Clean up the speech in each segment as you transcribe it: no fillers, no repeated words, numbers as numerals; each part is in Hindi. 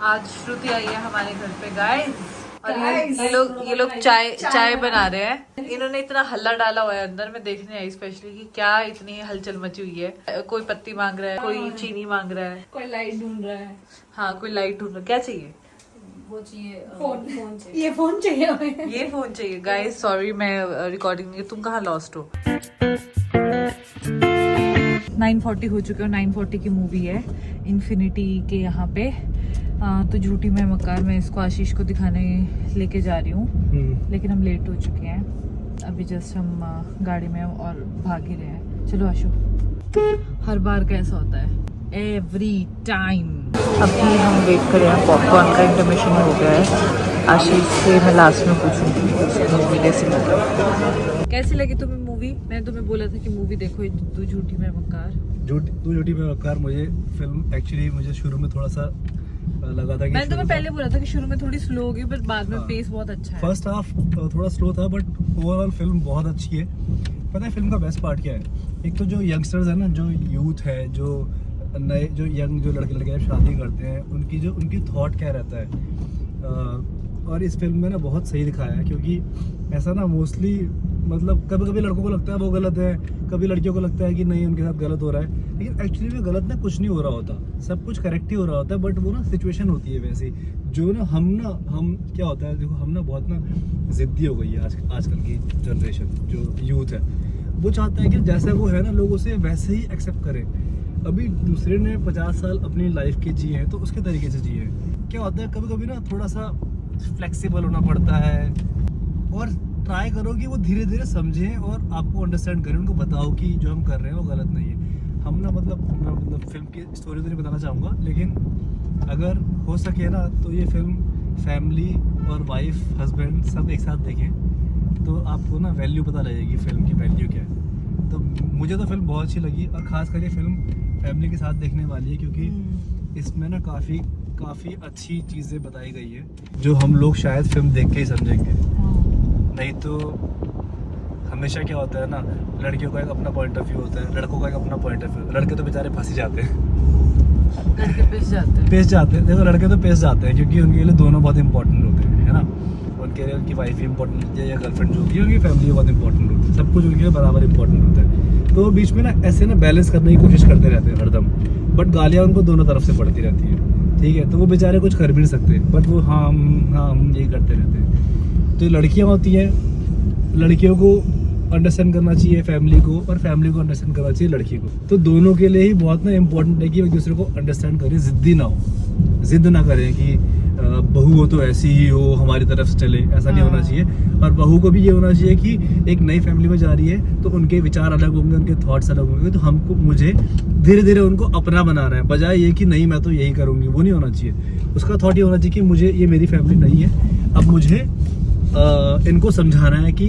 आज श्रुति आई है हमारे घर पे गाइस, और ये लोग चाय बना रहे हैं। इन्होंने इतना हल्ला डाला हुआ है अंदर, मैं देखने आई स्पेशली कि क्या इतनी हलचल मची हुई है। कोई पत्ती मांग रहा है, कोई चीनी मांग रहा है, कोई लाइट ढूंढ रहा है। हाँ कोई लाइट ढूंढ रहा है। क्या चाहिए? वो चाहिए फोन चाहिए। ये फोन चाहिए हमें। ये फोन चाहिए। गाइस सॉरी मैं रिकॉर्डिंग नहीं, तुम कहाँ लॉस्ट हो। 9:40 हो चुके हो। 9:40 की मूवी है इन्फिनिटी के यहाँ पे। तो झूठी मैं मक्कार, मैं इसको आशीष को दिखाने लेके जा रही हूँ, लेकिन हम लेट हो चुके हैं। अभी जस्ट हम गाड़ी में और भाग ही रहे हैं। चलो आशु, हर बार कैसा होता है, एवरी टाइम। अभी हम वेट कर रहे हैं, पॉपकॉर्न का इंटरमिशन हो गया है। आशीष से मैं लास्ट में पूछूंगी मूवी कैसी लगी। कैसी लगी तुम्हें मूवी? मैंने तुम्हें बोला था कि मूवी देखो तू झूठी मैं मक्कार। तू झूठी मैं मक्कार। मुझे फिल्म एक्चुअली मुझे शुरू में थोड़ा सा लगा था कि मैंने तुम्हें पहले बोला था कि शुरू में थोड़ी स्लो होगी, पर बाद में पेस बहुत अच्छा है। फर्स्ट हाफ थोड़ा स्लो था, बट ओवरऑल फिल्म बहुत अच्छी है। पता है फिल्म का बेस्ट पार्ट क्या है? एक तो जो यंगस्टर्स है ना, जो यूथ है, जो नए जो यंग जो लड़के लड़के शादी करते हैं, उनकी थॉट क्या रहता है। और इस फिल्म में ना बहुत सही दिखाया है, क्योंकि ऐसा ना मोस्टली मतलब कभी कभी लड़कों को लगता है वो गलत है, कभी लड़कियों को लगता है कि नहीं उनके साथ गलत हो रहा है, लेकिन एक्चुअली में गलत ना कुछ नहीं हो रहा होता, सब कुछ करेक्ट ही हो रहा होता है। बट वो ना सिचुएशन होती है वैसी, जो ना हम क्या होता है, देखो हम ना बहुत ना जिद्दी हो गई है आजकल की जनरेशन, जो यूथ है वो चाहता है कि जैसा वो है ना लोग उसे वैसे ही एक्सेप्ट करें। अभी दूसरे ने 50 साल अपनी लाइफ के जिए हैं तो उसके तरीके से जिए। क्या होता है कभी कभी ना थोड़ा सा फ्लेक्सिबल होना पड़ता है, और ट्राई करो कि वो धीरे धीरे समझें और आपको अंडरस्टैंड करें, उनको बताओ कि जो हम कर रहे हैं वो गलत नहीं है। हम ना मतलब फिल्म की स्टोरी तो नहीं बताना चाहूँगा, लेकिन अगर हो सके ना तो ये फिल्म फैमिली और वाइफ हस्बैंड सब एक साथ देखें तो आपको ना वैल्यू पता लगेगी, फिल्म की वैल्यू क्या है। तो मुझे तो फिल्म बहुत अच्छी लगी, और ख़ासकर ये फिल्म फैमिली के साथ देखने वाली है, क्योंकि इसमें ना काफ़ी अच्छी चीज़ें बताई गई है जो हम लोग शायद फिल्म देख के ही समझेंगे। नहीं तो हमेशा क्या होता है ना, लड़कियों का एक अपना पॉइंट ऑफ व्यू होता है, लड़कों का एक अपना पॉइंट ऑफ व्यू। लड़के तो बेचारे फंस ही जाते हैं, लड़के पेश जाते हैं। देखो लड़के तो पेश जाते हैं, क्योंकि उनके लिए दोनों बहुत इंपॉर्टेंट होते हैं, है ना। उनके लिए उनकी वाइफ भी इंपॉर्टेंट होती है, या गर्लफ्रेंड जो होती है, उनकी फैमिली बहुत इंपॉर्टेंट होती है, सब कुछ उनके लिए बराबर इंपॉर्टेंट होता है। तो बीच में ना ऐसे ना बैलेंस करने की कोशिश करते रहते हैं हरदम, बट गालियाँ उनको दोनों तरफ से पड़ती रहती है, ठीक है। तो वो बेचारे कुछ कर भी नहीं सकते, बट वो हाँ हम ये करते रहते हैं। तो लड़कियाँ होती हैं, लड़कियों को अंडरस्टैंड करना चाहिए फैमिली को, और फैमिली को अंडरस्टैंड करना चाहिए लड़की को। तो दोनों के लिए ही बहुत ना इम्पोर्टेंट है कि एक दूसरे को अंडरस्टैंड करें, जिद्दी ना हो, जिद ना करें कि बहू हो तो ऐसी ही हो, हमारी तरफ से चले, ऐसा नहीं होना चाहिए। और बहू को भी ये होना चाहिए कि एक नई फैमिली में जा रही है तो उनके विचार अलग होंगे, उनके थॉट्स अलग होंगे, तो मुझे धीरे धीरे उनको अपना बनाना है, बजाय ये कि नहीं मैं तो यही करूँगी। वो नहीं होना चाहिए, उसका थॉट ये होना चाहिए कि मुझे ये मेरी फैमिली नहीं है, अब मुझे इनको समझाना है कि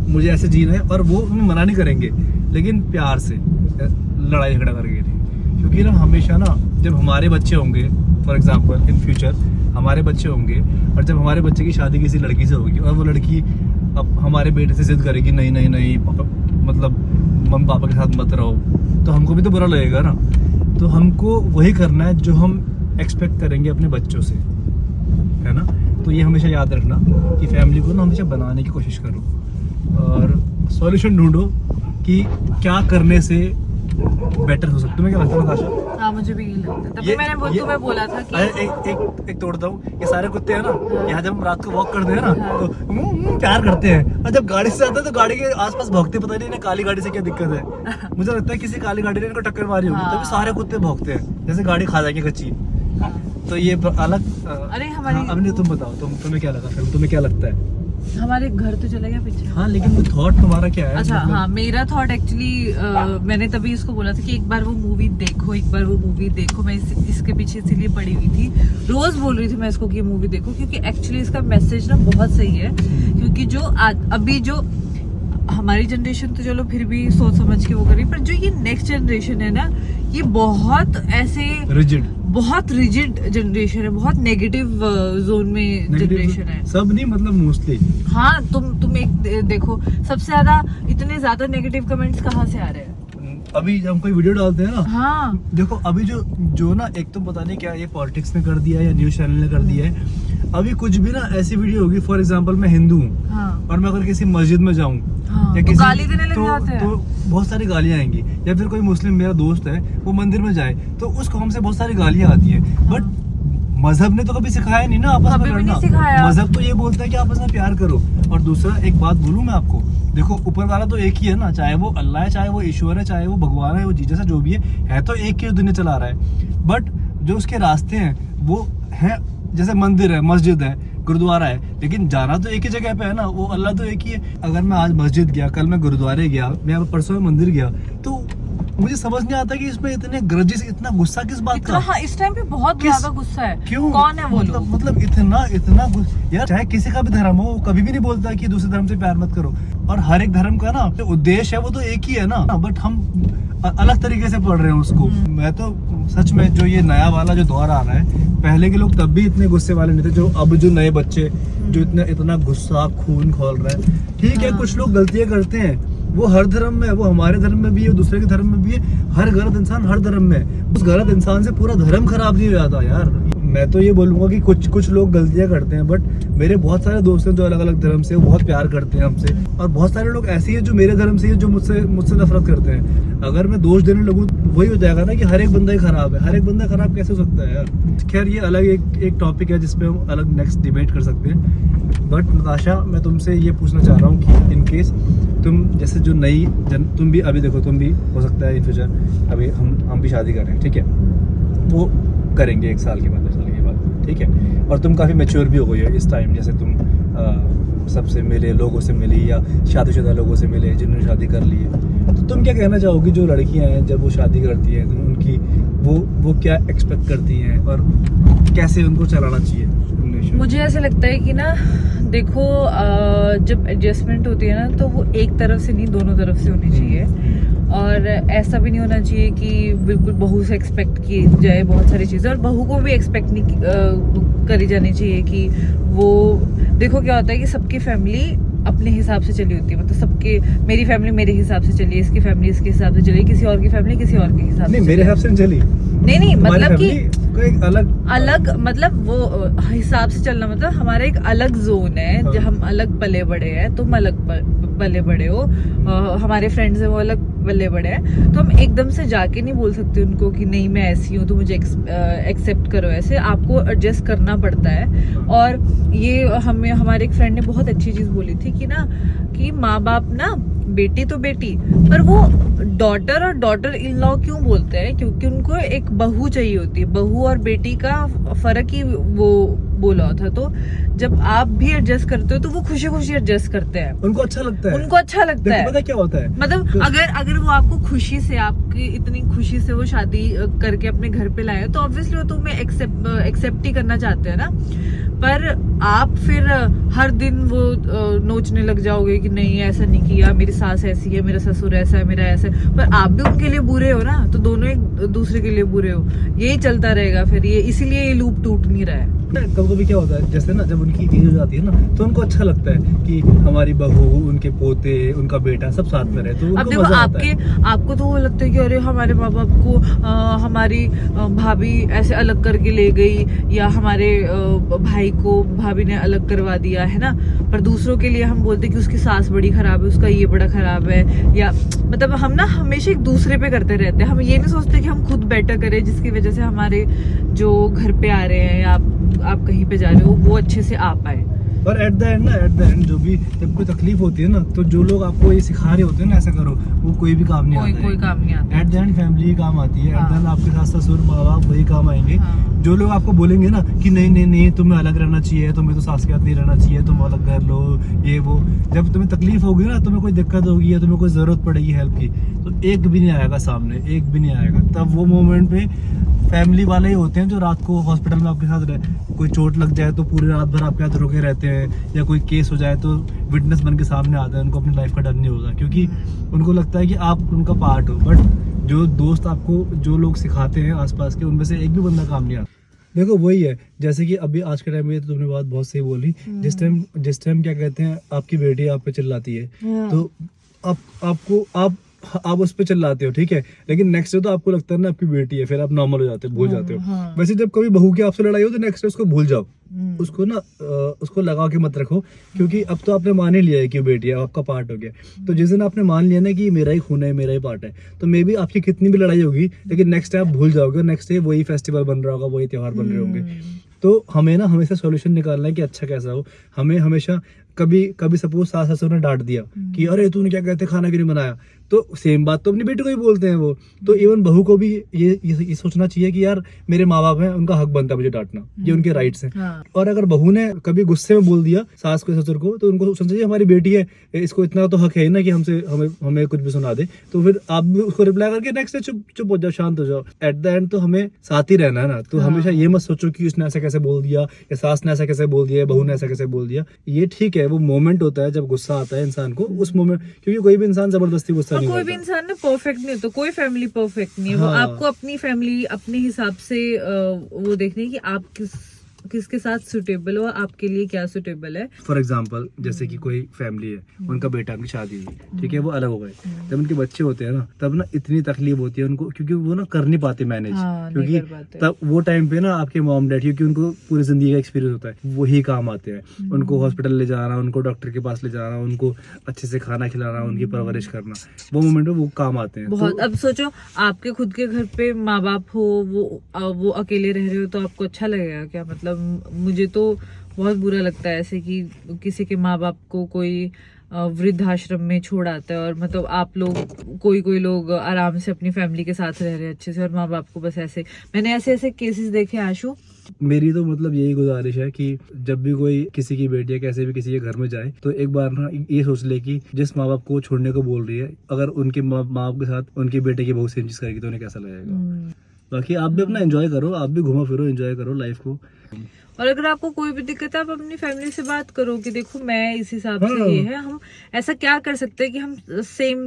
मुझे ऐसे जीना है। और वो मना नहीं करेंगे, लेकिन प्यार से, लड़ाई झगड़ा करके नहीं। क्योंकि ना हमेशा ना जब हमारे बच्चे होंगे, फॉर एग्जांपल इन फ्यूचर हमारे बच्चे होंगे, और जब हमारे बच्चे की शादी किसी लड़की से होगी और वो लड़की अब हमारे बेटे से जिद करेगी नहीं पापा, मतलब मम्मी पापा के साथ मत रहो, तो हमको भी तो बुरा लगेगा ना। तो हमको वही करना है जो हम एक्सपेक्ट करेंगे अपने बच्चों से, है ना। तो ये हमेशा याद रखना कि फैमिली को ना हमेशा बनाने की कोशिश करो, और सॉल्यूशन ढूंढो कि क्या करने से बेटर हो सकता है। तुम्हें क्या लगता है नताशा? हाँ मुझे भी यही लगता है, तभी मैंने तुम्हें बोला था कि एक तोड़ता हूँ। ये सारे कुत्ते हैं ना, यहाँ जब हम रात को वॉक करते हैं ना तो प्यार करते हैं, और जब गाड़ी से जाते हैं तो गाड़ी के आसपास भौंकते, पता नहीं इन्हें काली गाड़ी से क्या दिक्कत है। मुझे लगता है किसी काली गाड़ी ने इनको टक्कर मारी होगी, तभी सारे कुत्ते भौंकते हैं, जैसे गाड़ी खा जाएगी कच्ची। तो ये अलग। अरे हमारी अभी तुम बताओ, तुम्हें क्या लगा फिल्म, तुम्हें क्या लगता है? हमारे घर तो चला गया पीछे। हाँ लेकिन वो थॉट तुम्हारा क्या है? अच्छा हाँ, मेरा थॉट एक्चुअली मैंने तभी इसको बोला था कि एक बार वो मूवी देखो, मैं इसके पीछे इसीलिए पड़ी हुई थी, रोज बोल रही थी मैं इसको कि ये मूवी देखो, क्योंकि एक्चुअली इसका मैसेज ना बहुत सही है। क्योंकि जो अभी जो हमारी जनरेशन तो चलो फिर भी सोच समझ के वो करी, पर जो ये नेक्स्ट जनरेशन है ना, ये बहुत ऐसे बहुत रिजिड जनरेशन है, बहुत नेगेटिव जोन में जनरेशन है। सब नहीं मतलब मोस्टली। हाँ तुम एक देखो, सबसे ज्यादा इतने ज्यादा नेगेटिव कमेंट्स कहाँ से आ रहे हैं? अभी जब हम कोई वीडियो डालते हैं ना, हाँ देखो अभी जो ना, एक तो पता नहीं क्या ये पॉलिटिक्स ने कर दिया है या न्यूज चैनल ने कर दिया है, अभी कुछ भी ना ऐसी वीडियो होगी, फॉर एग्जांपल मैं हिंदू हूँ हाँ और मैं अगर किसी मस्जिद में जाऊँ हाँ, या तो किसी गाली देने लग जाते हैं। तो बहुत सारी गालियाँ आएंगी। या फिर कोई मुस्लिम मेरा दोस्त है वो मंदिर में जाए तो उस कौम से बहुत सारी गालियाँ आती है, बट मजहब ने तो कभी सिखाया नहीं ना आपस में लड़ना। मजहब तो ये बोलता है कि आपस में प्यार करो। और दूसरा एक बात बोलूं मैं आपको, देखो ऊपर वाला तो एक ही है ना, चाहे वो अल्लाह है, चाहे वो ईश्वर है, चाहे वो भगवान है, वो जीसस है, जो भी है तो एक ही दुनिया चला रहा है। बट जो उसके रास्ते हैं वो है, जैसे मंदिर है, मस्जिद है, गुरुद्वारा है, लेकिन जाना तो एक ही जगह पे है ना, वो अल्लाह तो एक ही है। अगर मैं आज मस्जिद गया, कल मैं गुरुद्वारे गया, मैं परसों में मंदिर गया, तो मुझे समझ नहीं आता कि इसमें इतने ग्रजेस, इतना गुस्सा किस बात का? हाँ, इस टाइम पे बहुत ज्यादा गुस्सा है। क्यों? कौन है वो लोग? मतलब इतना यार, चाहे किसी का भी धर्म हो, कभी भी नहीं बोलता कि दूसरे धर्म से प्यार मत करो। और हर एक धर्म का ना जो उद्देश्य है वो तो एक ही है ना, बट हम अलग तरीके से पढ़ रहे हैं उसको। मैं तो सच में जो ये नया वाला जो दौर आ रहा है, पहले के लोग तब भी इतने गुस्से वाले नहीं थे, जो अब जो नए बच्चे जो इतना गुस्सा खून खोल रहे हैं। ठीक है, कुछ लोग गलतियां करते हैं, वो हर धर्म में है, वो हमारे धर्म में भी है, दूसरे के धर्म में भी है। हर गलत इंसान हर धर्म में है, उस गलत इंसान से पूरा धर्म खराब नहीं हो जाता यार। मैं तो ये बोलूंगा कि कुछ लोग गलतियां करते हैं, बट मेरे बहुत सारे दोस्त हैं जो अलग अलग धर्म से, वो बहुत प्यार करते हैं हमसे। और बहुत सारे लोग ऐसे हैं जो मेरे धर्म से, जो मुझसे नफरत करते हैं। अगर मैं दोष देने लगूँ वही हो जाएगा ना कि हर एक बंदा ही खराब है। हर एक बंदा खराब कैसे हो सकता है यार? खैर ये अलग एक टॉपिक है जिसपे हम अलग नेक्स्ट डिबेट कर सकते हैं। बट नताशा, मैं तुमसे ये पूछना चाह रहा हूँ कि इन केस तुम जैसे जो नई तुम भी अभी देखो, तुम भी हो सकता है इन फ्यूचर, अभी हम भी शादी कर रहे हैं, ठीक है, वो करेंगे 1 साल के बाद, 2 साल के बाद, ठीक है, और तुम काफ़ी मैच्योर भी हो गई हो इस टाइम। जैसे तुम सबसे मिले, लोगों से मिली या शादीशुदा लोगों से मिले जिन्होंने शादी कर ली है, तो तुम क्या कहना चाहोगी जो लड़कियां हैं जब वो शादी करती हैं, तो उनकी वो क्या एक्सपेक्ट करती हैं और कैसे उनको चलाना चाहिए? मुझे ऐसा लगता है कि ना, देखो जब एडजस्टमेंट होती है ना, तो वो एक तरफ से नहीं, दोनों तरफ से होनी चाहिए। और ऐसा भी नहीं होना चाहिए कि बिल्कुल बहू से एक्सपेक्ट की जाए बहुत सारी चीज़ें, और बहू को भी एक्सपेक्ट नहीं करी जानी चाहिए कि वो, देखो क्या होता है कि सबकी फैमिली अपने हिसाब से चली होती है। मतलब सबके, मेरी फैमिली मेरे हिसाब से चली, इसकी फैमिली इसके हिसाब से चली, किसी और की फैमिली किसी और के हिसाब से। नहीं, मेरे हिसाब से चली नहीं, मतलब कि एक अलग मतलब वो हिसाब से चलना, मतलब हमारा एक अलग जोन है। हाँ। जो हम अलग पले बड़े हैं, तुम अलग पले बड़े हो, हमारे फ्रेंड्स हैं वो अलग पले बड़े हैं, तो हम एकदम से जाके नहीं बोल सकते उनको कि नहीं मैं ऐसी हूँ तो मुझे एक्सेप्ट करो। ऐसे आपको एडजस्ट करना पड़ता है। और ये हमें हमारे एक फ्रेंड ने बहुत अच्छी चीज बोली थी कि ना, कि माँ बाप ना, बेटी तो बेटी, पर वो डॉटर और डॉटर इन लॉ क्यों बोलते हैं? क्योंकि उनको एक बहू चाहिए होती है। बहू और बेटी का फर्क ही वो बोला होता। तो जब आप भी एडजस्ट करते हो तो वो खुशी खुशी एडजस्ट करते हैं, उनको अच्छा लगता है। उनको अच्छा लगता है। पता क्या होता है, मतलब अगर वो आपको खुशी से, आपकी इतनी खुशी से वो शादी करके अपने घर पे लाए, तो ऑब्वियसली वो तुम्हें एक्सेप्ट ही करना चाहते हैं ना। पर आप फिर हर दिन वो नोचने लग जाओगे कि नहीं ऐसा नहीं किया, मेरी सास ऐसी है, मेरा ससुर ऐसा है, मेरा ऐसा है, पर आप भी उनके लिए बुरे हो ना, तो दोनों एक दूसरे के लिए बुरे हो। यही चलता रहेगा फिर, ये इसीलिए ये लूप टूट नहीं रहा है। कभी क्या होता है, जैसे ना जब उनकी एज हो जाती है ना, तो उनको अच्छा लगता है कि हमारी बहू, उनके पोते, उनका बेटा सब साथ में रहे, तो उनको अब देखो, मजा आता है। आपको तो वो लगता है कि अरे हमारे माँ बाप को हमारी भाभी ऐसे अलग करके ले गई, या हमारे भाई को भाभी ने अलग करवा दिया है ना। पर दूसरों के लिए हम बोलते हैं कि उसकी सास बड़ी खराब है, उसका ये बड़ा खराब है, या मतलब हम ना हमेशा एक दूसरे पे करते रहते हैं। हम ये नहीं सोचते कि हम खुद बेटर करें, जिसकी वजह से हमारे जो घर पे आ रहे हैं या आप कहीं पे जा रहे हो वो अच्छे से आ पाए। और एट द एंड जो भी जब कोई तकलीफ होती है ना, तो जो लोग आपको ये सिखा रहे होते हैं ना ऐसा करो, वो कोई भी काम नहीं आता। कोई काम नहीं आता। एट द एंड फैमिली ही काम आती है। एट द एंड आपके सास ससुर माँ बाप वही काम आएंगे। हाँ। जो लोग आपको बोलेंगे ना कि नहीं तुम्हें अलग रहना चाहिए, तुम्हें तो सास के साथ नहीं रहना चाहिए, तुम अलग कर लो, ये वो, जब तुम्हें तकलीफ होगी ना, तुम्हें कोई दिक्कत होगी या तुम्हें कोई जरूरत पड़ेगी हेल्प की, तो एक भी नहीं आएगा सामने, एक भी नहीं आएगा। तब वो मोमेंट पे फैमिली वाले ही होते हैं जो रात को हॉस्पिटल में आपके साथ रहे। कोई चोट लग जाए तो पूरी रात भर आपके साथ रुके रहते हैं, या कोई केस हो जाए तो विटनेस बन के सामने आता है। उनको अपनी लाइफ का डर नहीं होगा, क्योंकि उनको लगता है कि आप उनका पार्ट हो। बट जो दोस्त आपको, जो लोग सिखाते हैं आसपास के, उनमें से एक भी बंदा काम नहीं आता। देखो वही है, जैसे कि अभी आज के टाइम में, तो तुमने बात बहुत सही बोली। जिस टाइम क्या कहते हैं, आपकी बेटी आप पे चिल्लाती है, तो आप आप उस पर चिल्लाते हो, ठीक है, लेकिन नेक्स्ट डे तो आपको लगता है ना आपकी बेटी है, फिर आप नॉर्मल हो जाते हो, भूल जाते हो। हाँ। वैसे जब कभी बहू की आपसे लड़ाई हो तो नेक्स्ट डे उसको भूल जाओ, उसको ना उसको लगा के मत रखो, क्योंकि अब तो आपने मान ही लिया है कि बेटी है, आपका पार्ट हो गया। तो जिस दिन आपने मान लिया ना कि मेरा ही खून है, मेरा ही पार्ट है, तो मे बी आपकी कितनी भी लड़ाई होगी, लेकिन नेक्स्ट डे आप भूल जाओगे, नेक्स्ट डे वही फेस्टिवल बन रहा होगा, वही त्योहार बन रहे होंगे। तो हमें ना हमेशा सॉल्यूशन निकालना है कि अच्छा कैसा हो। हमें हमेशा कभी सपोज सास ससुर ने डांट दिया कि अरे तूने क्या कहते खाना क्यों नहीं बनाया, तो सेम बात तो अपनी बेटी को ही बोलते हैं वो। तो इवन बहू को भी ये सोचना चाहिए कि यार मेरे माँ बाप हैं, उनका हक बनता है मुझे डांटना, ये उनके राइट्स हैं। हाँ। और अगर बहू ने कभी गुस्से में बोल दिया सास को ससुर को, तो उनको सोचना चाहिए हमारी बेटी है, इसको इतना तो हक है ना कि हमें कुछ भी सुना दे। तो फिर आप भी उसको रिप्लाई करके नेक्स्ट डे चुप हो जाओ, शांत हो जाओ। एट द एंड तो हमें साथ ही रहना है ना। तो हमेशा ये मत सोचो कि उसने ऐसा कैसे बोल दिया, या सास ने ऐसा कैसे बोल दिया, बहू ने ऐसा कैसे बोल दिया। ये ठीक है, वो मोमेंट होता है जब गुस्सा आता है इंसान को, उस मोमेंट, क्योंकि कोई भी इंसान जबरदस्ती गुस्सा नहीं कोई भी करता। इंसान ना परफेक्ट नहीं होता, कोई फैमिली परफेक्ट नहीं है। वो हाँ। आपको अपनी फैमिली अपने हिसाब से वो देखनी है कि आप किसके साथ सुटेबल हो, आपके लिए क्या सुटेबल है। फॉर एग्जाम्पल जैसे कि कोई फैमिली है, उनका बेटा की शादी हुई, ठीक है, वो अलग हो गए, जब उनके बच्चे होते हैं ना, तब ना इतनी तकलीफ होती है उनको, क्योंकि वो ना कर नहीं पाते मैनेज। हाँ, क्योंकि नहीं कर पाते। तब वो टाइम पे ना आपके मॉम डैड, क्योंकि उनको पूरी जिंदगी का एक्सपीरियंस होता है, वही काम आते हैं। उनको हॉस्पिटल ले जाना, उनको डॉक्टर के पास ले जाना, उनको अच्छे से खाना खिलाना, उनकी परवरिश करना, वो मोमेंट में वो काम आते हैं। बहुत। तो अब सोचो आपके खुद के घर पे माँ बाप हो, वो अकेले रह रहे हो, तो आपको अच्छा लगेगा क्या? मतलब मुझे तो बहुत बुरा लगता है ऐसे कि किसी के माँ बाप को कोई वृद्धाश्रम में छोड़ आता है, और मतलब आप लोग कोई लोग आराम से अपनी फैमिली के साथ रह रहे हैं अच्छे से, और माँ बाप को बस ऐसे। मैंने ऐसे केसेस देखे आशु। मेरी तो मतलब यही गुजारिश है कि जब भी कोई किसी की बेटी या कैसे भी किसी के घर में जाए, तो एक बार ना ये सोच ले कि जिस माँ बाप को छोड़ने को बोल रही है, अगर उनके माँ बाप के साथ उनकी बेटे की बहुत सेम चीज करेगी तो उन्हें कैसा लगेगा। बाकी आप भी अपना एंजॉय करो, आप भी घूमो फिरो, एंजॉय करो लाइफ को। और अगर आपको कोई भी दिक्कत है, आप अपनी फैमिली से बात करो कि देखो मैं इस हिसाब से ये है, हम ऐसा क्या कर सकते हैं कि हम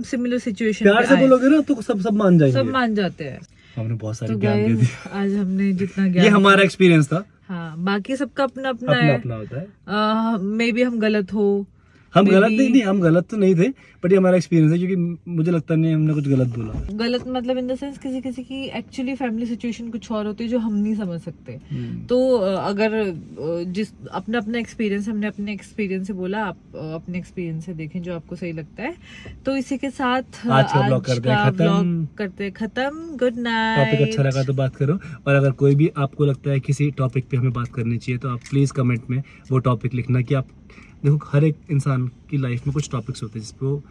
सिमिलर सिचुएशन प्यार से बोलोगे ना तो सब मान जाएंगे, सब मान जाते हैं। हमने बहुत सारी तो ज्ञान दे दी, आज हमने जितना ज्ञान, ये हमारा एक्सपीरियंस था। हाँ, बाकी सबका अपना अपना अपना है। अपना होता है। मे बी हम गलत हो, हम Maybe- गलत नहीं, हम गलत तो नहीं थे, बट ये हमारा एक्सपीरियंस है, क्योंकि मुझे लगता नहीं हमने कुछ गलत बोला। गलत मतलब इन द सेंस किसी की एक्चुअली फैमिली सिचुएशन कुछ और होती है जो हम नहीं समझ सकते। तो अगर जिस अपना एक्सपीरियंस, हमने अपने एक्सपीरियंस से बोला, आप अपने एक्सपीरियंस से देखें जो आपको सही लगता है। तो इसी के साथ आज का ब्लॉग करते हैं खत्म। Good night. टॉपिक अच्छा लगा तो बात करो, और अगर कोई भी आपको लगता है किसी टॉपिक पे हमें बात करनी चाहिए, तो आप प्लीज कमेंट में वो टॉपिक लिखना। कि आप देखो, हर एक इंसान की लाइफ में कुछ टॉपिक्स होते हैं जिसपे वो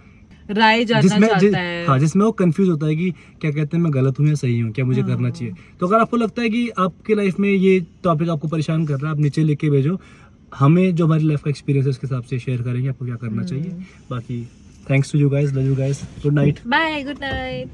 राय जानना चाहता है। हाँ, जिसमें वो कंफ्यूज होता है कि क्या कहते हैं, मैं गलत हूँ या सही हूँ, क्या मुझे करना चाहिए। तो अगर आपको लगता है कि आपकी लाइफ में ये टॉपिक आपको परेशान कर रहा है, आप नीचे लिख के भेजो, हमें जो हमारी लाइफ का एक्सपीरियंस है उसके हिसाब से शेयर करेंगे आपको क्या करना चाहिए। बाकी thanks to you guys, love you guys, good night, bye, good night.